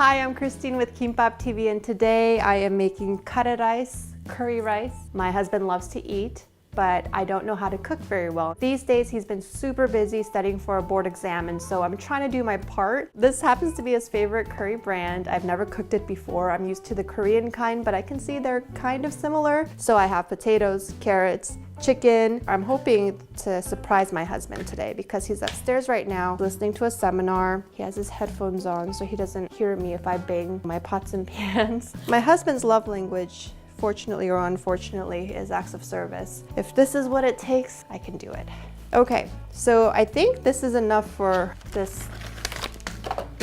Hi, I'm Christine with Kimbap TV, and today I am making curry rice. My husband loves to eat, but I don't know how to cook very well. These days he's been super busy studying for a board exam, and so I'm trying to do my part. This happens to be his favorite curry brand. I've never cooked it before. I'm used to the Korean kind, but I can see they're kind of similar. So I have potatoes, carrots, chicken. I'm hoping to surprise my husband today because he's upstairs right now listening to a seminar. He has his headphones on so he doesn't hear me if I bang my pots and pans. My husband's love language, fortunately or unfortunately, is acts of service. If this is what it takes, I can do it. Okay, so I think this is enough for this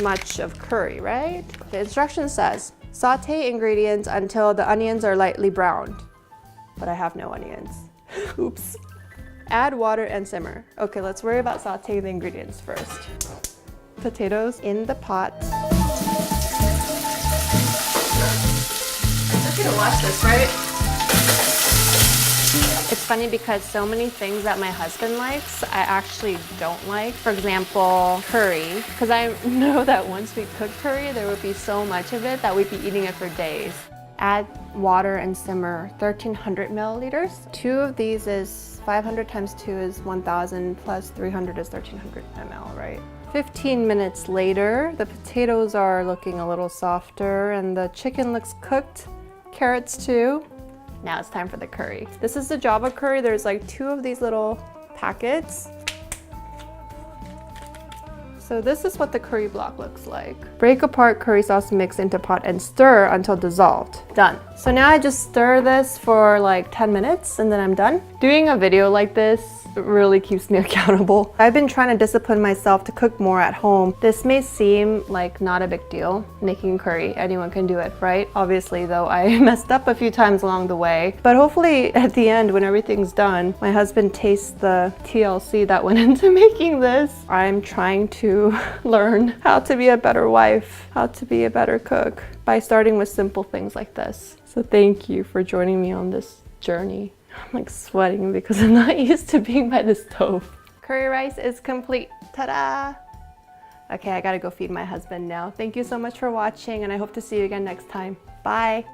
much of curry, right? The instruction says, saute ingredients until the onions are lightly browned. But I have no onions. Oops. Add water and simmer. Okay, let's worry about sauteing the ingredients first. Potatoes in the pot. I'm gonna watch this, right? It's funny because so many things that my husband likes, I actually don't like. For example, curry, because I know that once we cook curry, there would be so much of it that we'd be eating it for days. Add water and simmer 1,300 milliliters. 2 of these is 500 times 2 is 1,000 plus 300 is 1,300 ml, right? 15 minutes later, the potatoes are looking a little softer and the chicken looks cooked. Carrots too. Now it's time for the curry. This is the Java curry. There's like 2 of these little packets. So this is what the curry block looks like. Break apart curry sauce mix into pot and stir until dissolved. Done. So now I just stir this for like 10 minutes and then I'm done. Doing a video like this really keeps me accountable. I've been trying to discipline myself to cook more at home. This may seem like not a big deal, making curry. Anyone can do it, right? Obviously though, I messed up a few times along the way, but hopefully at the end when everything's done, my husband tastes the TLC that went into making this. I'm trying to learn how to be a better wife, how to be a better cook by starting with simple things like this. So thank you for joining me on this journey. I'm like sweating because I'm not used to being by the stove. Curry rice is complete. Ta-da! Okay, I gotta go feed my husband now. Thank you so much for watching and I hope to see you again next time. Bye!